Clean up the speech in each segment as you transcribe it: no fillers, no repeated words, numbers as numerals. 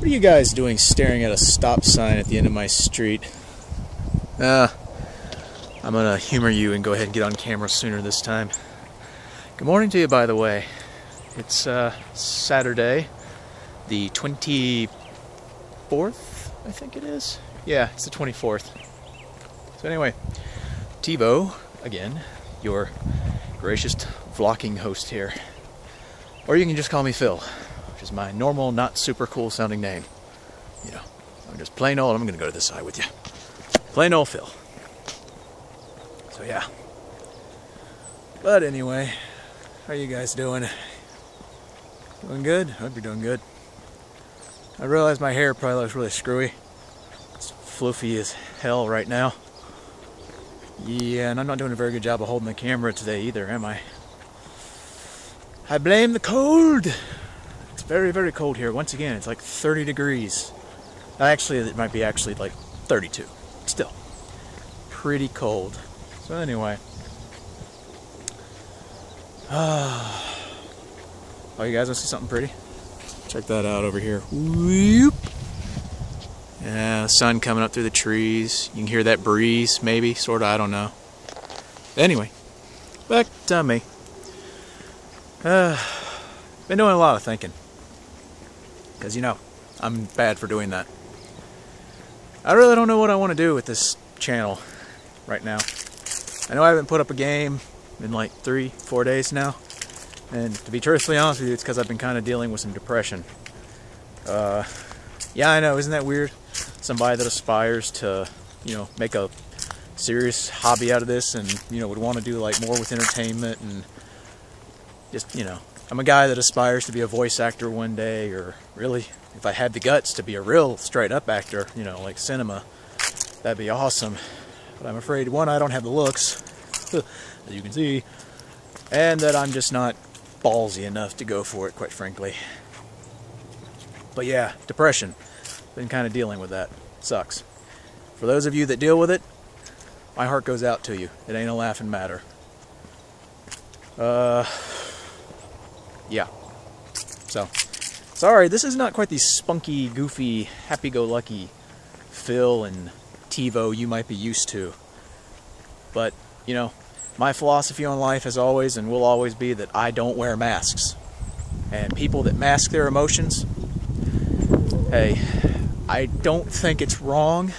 What are you guys doing staring at a stop sign at the end of my street? I'm gonna humor you and go ahead and get on camera sooner this time. Good morning to you, by the way. It's Saturday, the 24th, I think it is. Yeah, it's the 24th. So anyway, TiVo, again, your gracious vlogging host here. Or you can just call me Phil, which is my normal, not super cool sounding name. You know, I'm just plain old, I'm gonna go to this side with you. Plain old Phil. So yeah. But anyway, how are you guys doing? Doing good? I hope you're doing good. I realize my hair probably looks really screwy. It's floofy as hell right now. Yeah, and I'm not doing a very good job of holding the camera today either, am I? I blame the cold! It's very, very cold here. Once again, it's like 30 degrees. Actually, it might be actually like 32. Still, pretty cold. So anyway. Oh, you guys want to see something pretty? Check that out over here. Whoop! Yeah, the sun coming up through the trees. You can hear that breeze, maybe, sort of, I don't know. Anyway, back to me. Been doing a lot of thinking. Because, you know, I'm bad for doing that. I really don't know what I want to do with this channel right now. I know I haven't put up a game in like 3-4 days now. And to be truthfully honest with you, it's because I've been kind of dealing with some depression. Yeah, I know, isn't that weird? Somebody that aspires to, you know, make a serious hobby out of this and, you know, would want to do like more with entertainment and just, you know, I'm a guy that aspires to be a voice actor one day, or really, if I had the guts to be a real straight up actor, you know, like cinema, that'd be awesome. But I'm afraid, one, I don't have the looks, as you can see, and that I'm just not ballsy enough to go for it, quite frankly. But yeah, depression. Been kind of dealing with that. Sucks. For those of you that deal with it, my heart goes out to you. It ain't a laughing matter. Yeah. So, sorry, this is not quite the spunky, goofy, happy-go-lucky Phil and TiVo you might be used to. But, you know, my philosophy on life as always and will always be that I don't wear masks. And people that mask their emotions, hey, I don't think it's wrong,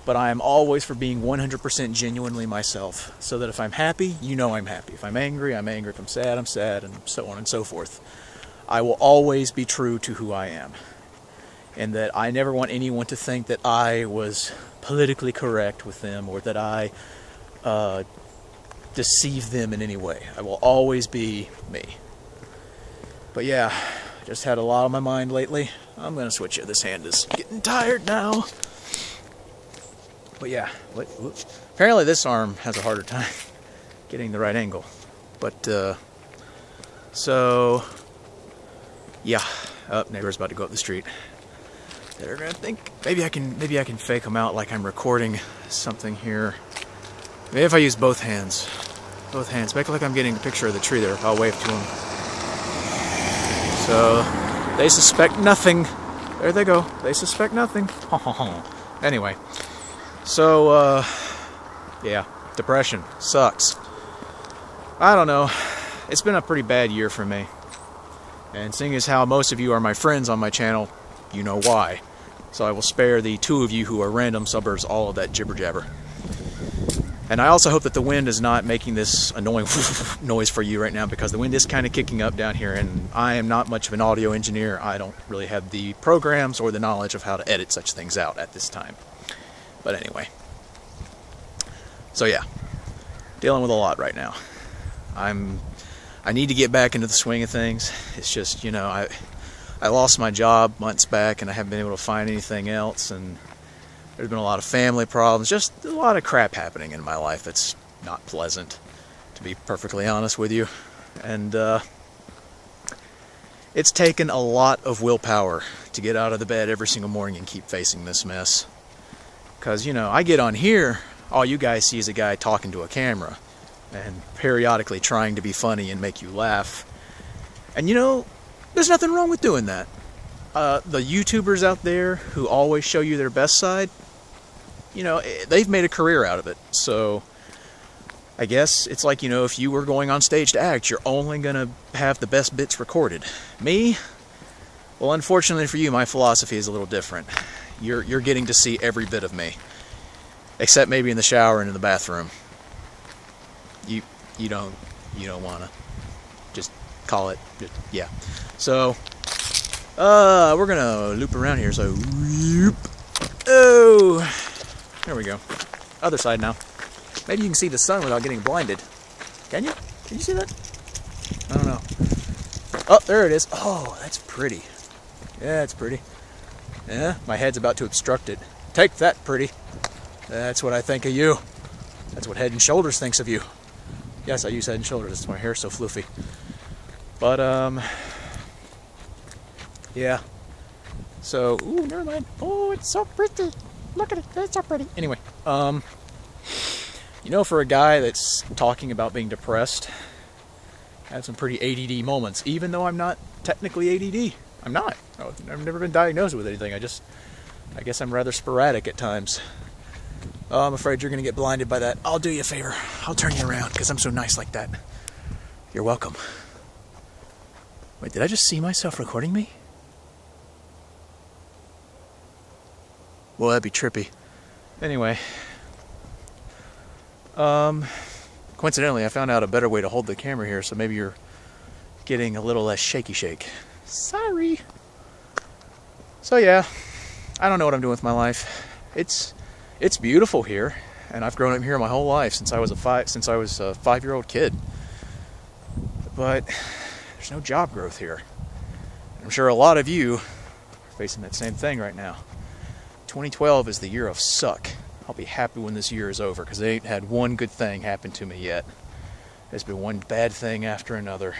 but I am always for being 100% genuinely myself. So that if I'm happy, you know I'm happy. If I'm angry, I'm angry. If I'm sad, I'm sad, and so on and so forth. I will always be true to who I am. And that I never want anyone to think that I was politically correct with them or that I deceive them in any way. I will always be me. But yeah, just had a lot on my mind lately. I'm gonna switch it. This hand is getting tired now. But yeah, apparently this arm has a harder time getting the right angle. But so yeah, neighbor's about to go up the street. They're gonna think maybe I can fake them out like I'm recording something here. Maybe if I use both hands, make it like I'm getting a picture of the tree there. I'll wave to them. So they suspect nothing. There they go. They suspect nothing. Anyway, so yeah, depression sucks. I don't know. It's been a pretty bad year for me. And seeing as how most of you are my friends on my channel, you know why. So I will spare the two of you who are random subbers all of that jibber jabber. And I also hope that the wind is not making this annoying noise for you right now, because the wind is kind of kicking up down here, and I am not much of an audio engineer. I don't really have the programs or the knowledge of how to edit such things out at this time. But anyway. So yeah, dealing with a lot right now. I need to get back into the swing of things. It's just, you know, I lost my job months back and I haven't been able to find anything else, and there's been a lot of family problems, just a lot of crap happening in my life that's not pleasant, to be perfectly honest with you. And it's taken a lot of willpower to get out of the bed every single morning and keep facing this mess. Because, you know, I get on here, all you guys see is a guy talking to a camera and periodically trying to be funny and make you laugh. And, you know, there's nothing wrong with doing that. the YouTubers out there who always show you their best side, you know, they've made a career out of it. So I guess it's like, you know, if you were going on stage to act, you're only going to have the best bits recorded. Me? Well, unfortunately for you, my philosophy is a little different. You're getting to see every bit of me. Except maybe in the shower and in the bathroom. You don't want to. Just call it. Yeah. So, we're going to loop around here. So, whoop. Oh! There we go. Other side now. Maybe you can see the sun without getting blinded. Can you? Can you see that? I don't know. Oh, there it is. Oh, that's pretty. Yeah, it's pretty. Yeah, my head's about to obstruct it. Take that, pretty. That's what I think of you. That's what Head and Shoulders thinks of you. Yes, I use Head and Shoulders. That's why my hair's so floofy. But, yeah. So, ooh, never mind. Oh, it's so pretty. Look at it. It's so pretty. Anyway, you know, for a guy that's talking about being depressed, I had some pretty ADD moments, even though I'm not technically ADD. I'm not. I've never been diagnosed with anything. I guess I'm rather sporadic at times. Oh, I'm afraid you're going to get blinded by that. I'll do you a favor. I'll turn you around because I'm so nice like that. You're welcome. Wait, did I just see myself recording me? Well, that'd be trippy. Anyway. Coincidentally, I found out a better way to hold the camera here, so maybe you're getting a little less shaky shake. Sorry. So yeah, I don't know what I'm doing with my life. It's beautiful here, and I've grown up here my whole life since I was a 5-year-old kid. But there's no job growth here. I'm sure a lot of you are facing that same thing right now. 2012 is the year of suck. I'll be happy when this year is over, because they ain't had one good thing happen to me yet. There's been one bad thing after another.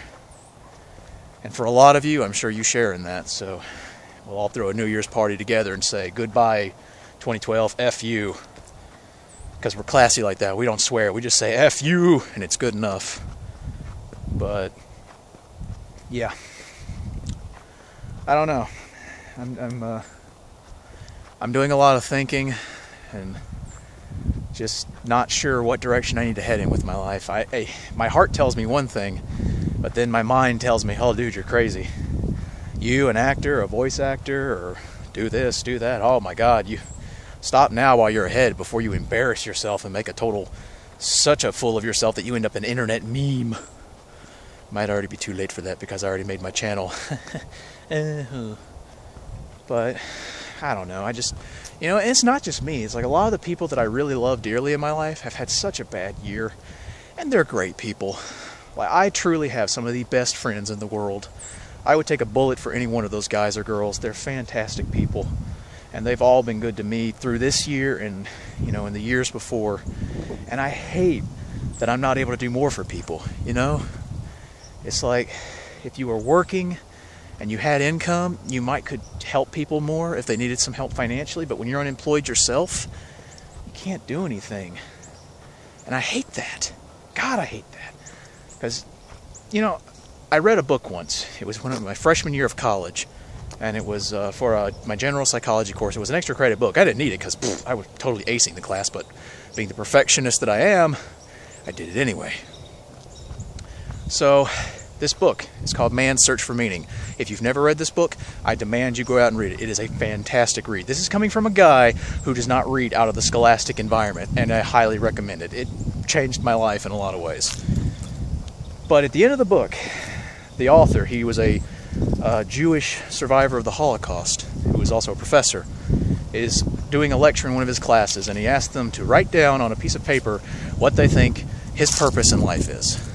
And for a lot of you, I'm sure you share in that, so we'll all throw a New Year's party together and say, goodbye, 2012, F you. Because we're classy like that. We don't swear. We just say, F you, and it's good enough. But, yeah. I don't know. I'm doing a lot of thinking, and just not sure what direction I need to head in with my life. My heart tells me one thing, but then my mind tells me, oh dude, you're crazy. You, an actor, a voice actor, or do this, do that. Oh my God, you stop now while you're ahead before you embarrass yourself and make such a fool of yourself that you end up an internet meme. Might already be too late for that because I already made my channel. But I don't know. You know, it's not just me. It's like a lot of the people that I really love dearly in my life have had such a bad year, and they're great people. Like, I truly have some of the best friends in the world. I would take a bullet for any one of those guys or girls. They're fantastic people, and they've all been good to me through this year and, you know, in the years before. And I hate that I'm not able to do more for people, you know? It's like, if you were working and you had income, you could help people more if they needed some help financially, but when you're unemployed yourself, you can't do anything. And I hate that. God, I hate that. Because, you know, I read a book once. It was my freshman year of college, and it was for my general psychology course. It was an extra credit book. I didn't need it because I was totally acing the class, but being the perfectionist that I am, I did it anyway. So, this book is called Man's Search for Meaning. If you've never read this book, I demand you go out and read it. It is a fantastic read. This is coming from a guy who does not read out of the scholastic environment, and I highly recommend it. It changed my life in a lot of ways. But at the end of the book, the author, he was a Jewish survivor of the Holocaust, who was also a professor, is doing a lecture in one of his classes, and he asked them to write down on a piece of paper what they think his purpose in life is.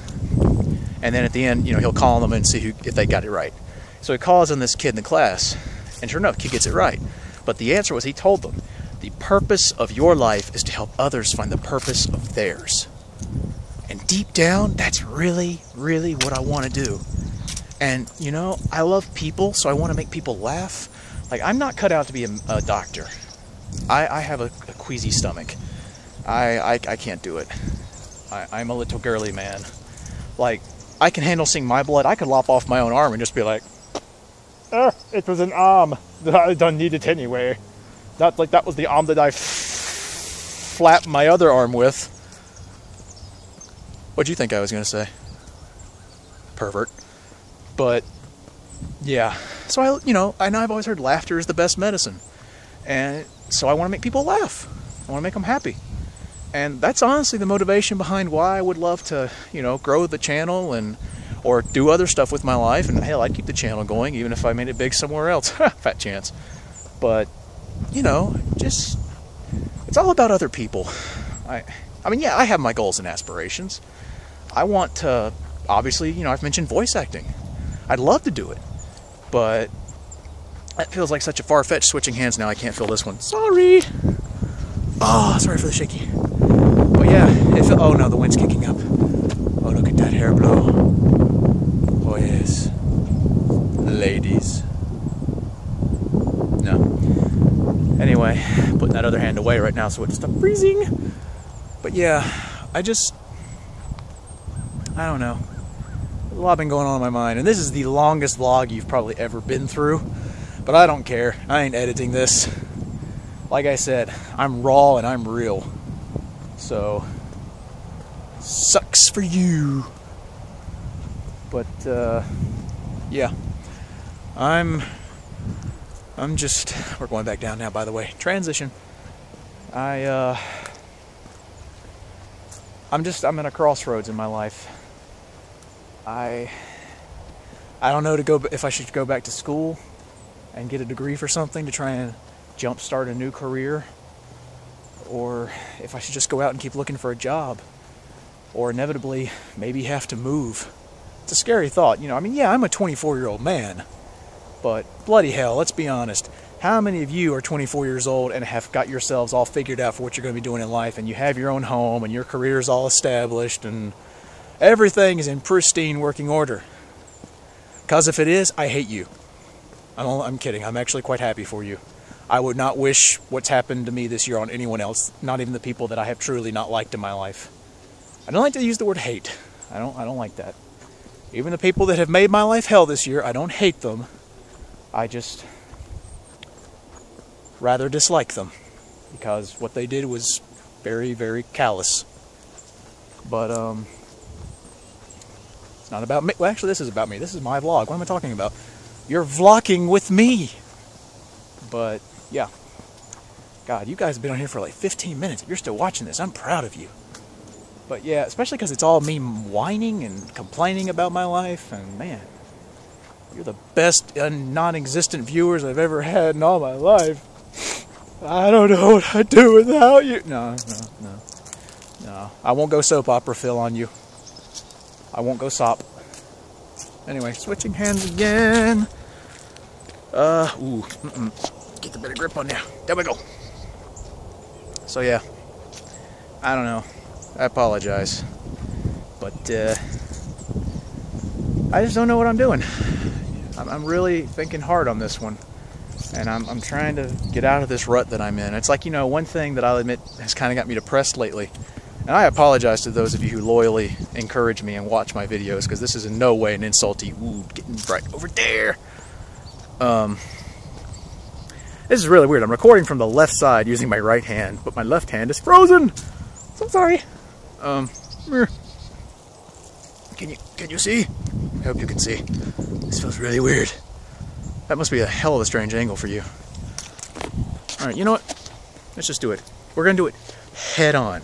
And then at the end, you know, he'll call them and see if they got it right. So he calls on this kid in the class, and sure enough, kid gets it right. But the answer was, he told them, the purpose of your life is to help others find the purpose of theirs. And deep down, that's really, really what I want to do. And, you know, I love people, so I want to make people laugh. Like, I'm not cut out to be a doctor. I have a queasy stomach. I can't do it. I'm a little girly man. Like, I can handle seeing my blood. I could lop off my own arm and just be like, It was an arm that I don't need it anyway. Not like that was the arm that I flapped my other arm with. What'd you think I was gonna say? Pervert. But yeah, so I know I've always heard laughter is the best medicine, and so I want to make people laugh. I want to make them happy, and that's honestly the motivation behind why I would love to, grow the channel or do other stuff with my life. And hell, I'd keep the channel going even if I made it big somewhere else. Fat chance. But just it's all about other people. I mean, yeah, I have my goals and aspirations. I want to, obviously, I've mentioned voice acting. I'd love to do it, but that feels like such a far-fetched. Switching hands now, I can't feel this one. Sorry. Oh, sorry for the shaky. But yeah, oh no, the wind's kicking up. Oh, look at that hair blow. Oh yes. Ladies. No. Anyway, putting that other hand away right now so it doesn't stop freezing. But yeah, I don't know. There's a lot been going on in my mind, and this is the longest vlog you've probably ever been through, but I don't care. I ain't editing this. Like I said, I'm raw and I'm real. So, sucks for you. But, yeah. I'm just, we're going back down now, by the way. Transition. I'm at a crossroads in my life. I don't know if I should go back to school and get a degree for something to try and jumpstart a new career, or if I should just go out and keep looking for a job, or inevitably maybe have to move. It's a scary thought, I mean, yeah, I'm a 24-year-old man, but bloody hell, let's be honest. How many of you are 24 years old and have got yourselves all figured out for what you're going to be doing in life, and you have your own home and your career is all established and everything is in pristine working order? Because if it is, I hate you. I'm kidding. I'm actually quite happy for you. I would not wish what's happened to me this year on anyone else, not even the people that I have truly not liked in my life. I don't like to use the word hate. I don't like that. Even the people that have made my life hell this year, I don't hate them. I just rather dislike them, because what they did was very, very callous. But it's not about me. Well, actually, this is about me. This is my vlog. What am I talking about? You're vlogging with me. But yeah, God, you guys have been on here for like 15 minutes. If you're still watching this, I'm proud of you. But yeah, especially because it's all me whining and complaining about my life, and man, you're the best non-existent viewers I've ever had in all my life. I don't know what I'd do without you. No. I won't go soap opera Phil on you. I won't go sop. Anyway, switching hands again. Get the better grip on there. There we go. So yeah, I don't know. I apologize, but I just don't know what I'm doing. I'm really thinking hard on this one, and I'm trying to get out of this rut that I'm in. It's like, one thing that I'll admit has kind of got me depressed lately, and I apologize to those of you who loyally encourage me and watch my videos, because this is in no way an insulty. Ooh, getting right over there. This is really weird. I'm recording from the left side using my right hand, but my left hand is frozen. So sorry. Can you see? I hope you can see. This feels really weird. That must be a hell of a strange angle for you. Alright, you know what? Let's just do it. We're gonna do it head on.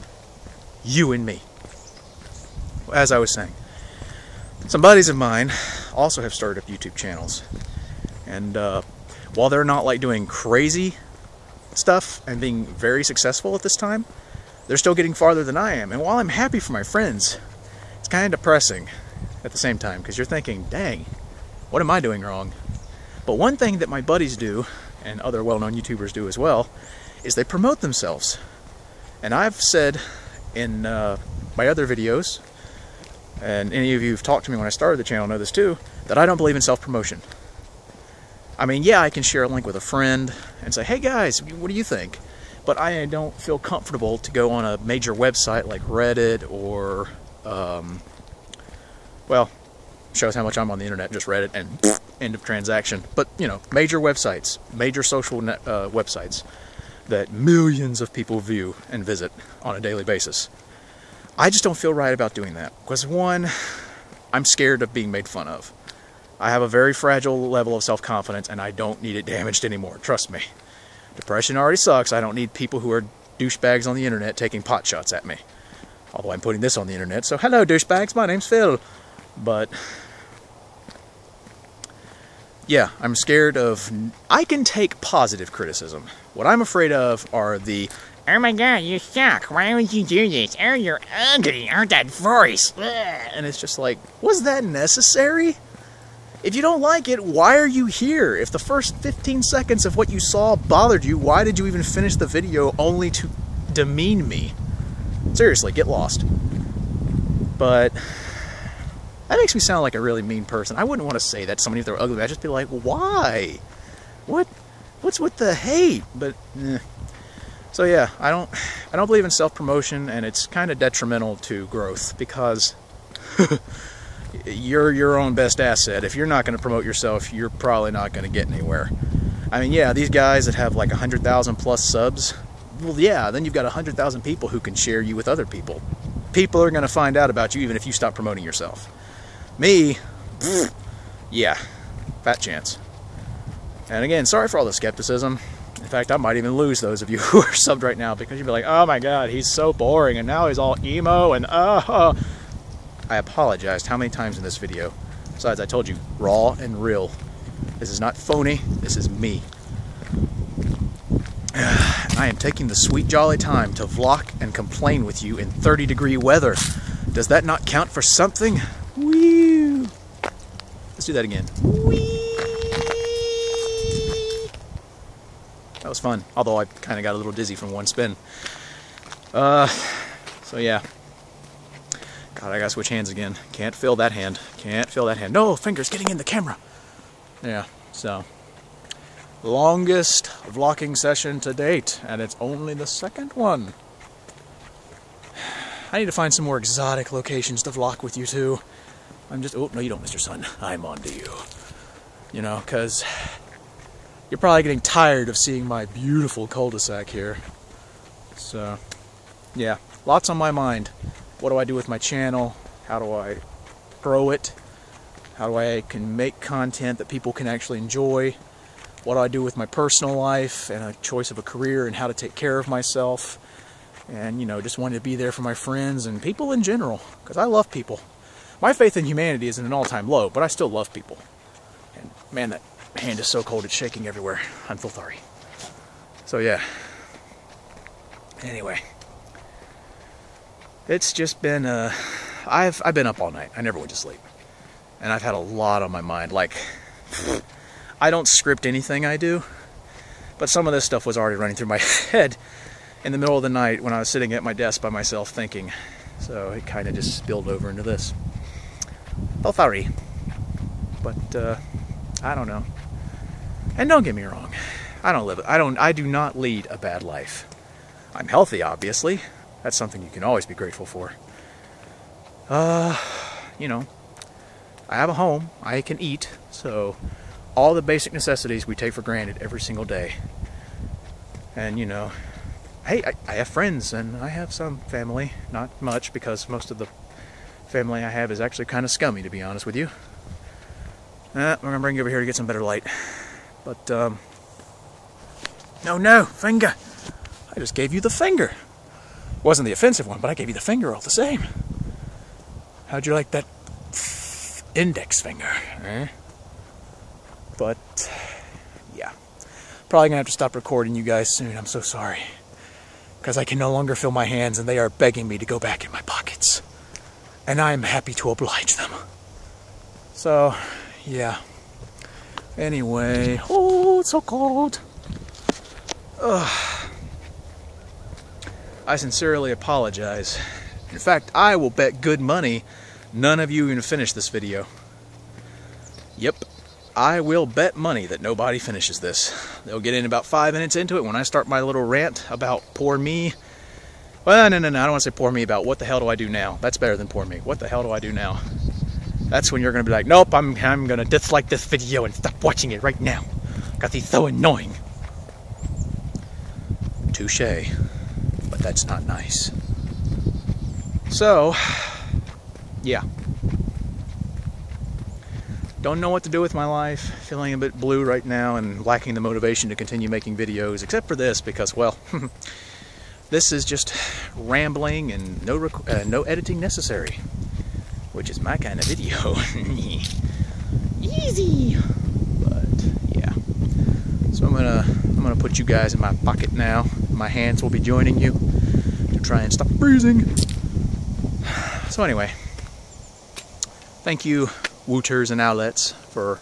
You and me. As I was saying, some buddies of mine also have started up YouTube channels. And while they're not like doing crazy stuff and being very successful at this time, they're still getting farther than I am. And while I'm happy for my friends, it's kind of depressing at the same time, because you're thinking, dang, what am I doing wrong? But one thing that my buddies do, and other well-known YouTubers do as well, is they promote themselves. And I've said in my other videos, and any of you who've talked to me when I started the channel know this too, that I don't believe in self-promotion. I mean, yeah, I can share a link with a friend and say, hey guys, what do you think? But I don't feel comfortable to go on a major website like Reddit or, well, shows how much I'm on the internet, just Reddit, and end of transaction. But, you know, major websites, major social websites that millions of people view and visit on a daily basis. I just don't feel right about doing that. Because one, I'm scared of being made fun of. I have a very fragile level of self-confidence, and I don't need it damaged anymore. Trust me. Depression already sucks. I don't need people who are douchebags on the internet taking pot shots at me. Although I'm putting this on the internet, so hello douchebags, my name's Phil. But yeah, I'm scared of... I can take positive criticism. What I'm afraid of are the, oh my god, you suck, why would you do this? Oh, you're ugly, oh, that voice. And it's just like, was that necessary? If you don't like it, why are you here? If the first 15 seconds of what you saw bothered you, why did you even finish the video only to demean me? Seriously, get lost. But that makes me sound like a really mean person. I wouldn't want to say that to somebody if they were ugly. I'd just be like, why? What's with the hate? But so yeah, I don't believe in self-promotion, and it's kind of detrimental to growth because you're your own best asset. If you're not going to promote yourself, you're probably not going to get anywhere. I mean, yeah, these guys that have like 100,000 plus subs, well, yeah, then you've got 100,000 people who can share you with other people. People are going to find out about you even if you stop promoting yourself. Me, yeah, fat chance. And again, sorry for all the skepticism. In fact, I might even lose those of you who are subbed right now because you'd be like, oh my god, he's so boring, and now he's all emo, and I apologized how many times in this video. Besides, I told you, raw and real. This is not phony, this is me. I am taking the sweet jolly time to vlog and complain with you in 30-degree weather. Does that not count for something? Whee! Let's do that again. Whee! That was fun, although I kind of got a little dizzy from one spin. So yeah. God, I gotta switch hands again. Can't feel that hand. Can't feel that hand. No, fingers getting in the camera. Yeah, so. Longest vlogging session to date, and it's only the second one. I need to find some more exotic locations to vlog with you too. I'm just, oh, no you don't, Mr. Sun. I'm on to you. You know, because you're probably getting tired of seeing my beautiful cul-de-sac here. So, yeah, lots on my mind. What do I do with my channel? How do I grow it? How do I can make content that people can actually enjoy? What do I do with my personal life and a choice of a career and how to take care of myself? And, you know, just wanting to be there for my friends and people in general, because I love people. My faith in humanity is at an all-time low, but I still love people. And man, that hand is so cold, it's shaking everywhere. I'm so sorry. So yeah. Anyway. It's just been, I've been up all night. I never went to sleep. And I've had a lot on my mind. Like, I don't script anything I do, but some of this stuff was already running through my head in the middle of the night when I was sitting at my desk by myself thinking. So it kind of just spilled over into this. Oh, sorry. But, I don't know. And don't get me wrong. I do not lead a bad life. I'm healthy, obviously. That's something you can always be grateful for. You know, I have a home. I can eat, so all the basic necessities we take for granted every single day. And, you know, hey, I have friends and I have some family. Not much, because most of the family I have is actually kind of scummy, to be honest with you. We're going to bring you over here to get some better light. But, no, finger. I just gave you the finger. Wasn't the offensive one, but I gave you the finger all the same. How'd you like that index finger, eh? But, yeah. Probably gonna have to stop recording you guys soon. I'm so sorry. Because I can no longer feel my hands and they are begging me to go back in my pockets. And I'm happy to oblige them. So, yeah. Anyway. Oh, it's so cold. Ugh. I sincerely apologize. In fact, I will bet good money none of you even finish this video. Yep. I will bet money that nobody finishes this. They'll get in about 5 minutes into it when I start my little rant about poor me. Well, no, I don't want to say poor me about what the hell do I do now. That's better than poor me. What the hell do I do now? that's when you're gonna be like, nope, I'm gonna dislike this video and stop watching it right now, because he's so annoying. Touché, but that's not nice. So, yeah. Don't know what to do with my life, feeling a bit blue right now and lacking the motivation to continue making videos, except for this, because, well, this is just rambling and no editing necessary, which is my kind of video. Easy! But, yeah. So I'm gonna put you guys in my pocket now. My hands will be joining you to try and stop freezing. So anyway, thank you, wooters and owlets, for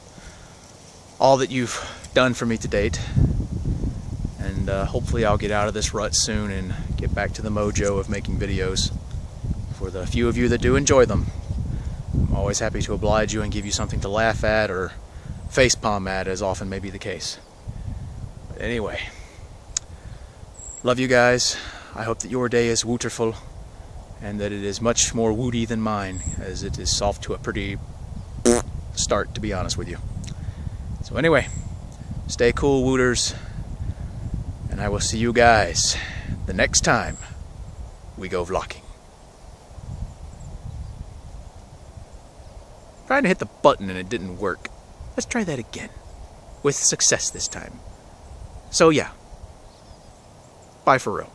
all that you've done for me to date, and hopefully I'll get out of this rut soon and get back to the mojo of making videos for the few of you that do enjoy them. I'm always happy to oblige you and give you something to laugh at or facepalm at, as often may be the case. But anyway, love you guys. I hope that your day is wooterful and that it is much more woody than mine, as it is soft to a pretty start, to be honest with you. So anyway, stay cool, wooters, and I will see you guys the next time we go vlogging. Trying to hit the button and it didn't work. Let's try that again, with success this time. So yeah, bye for real.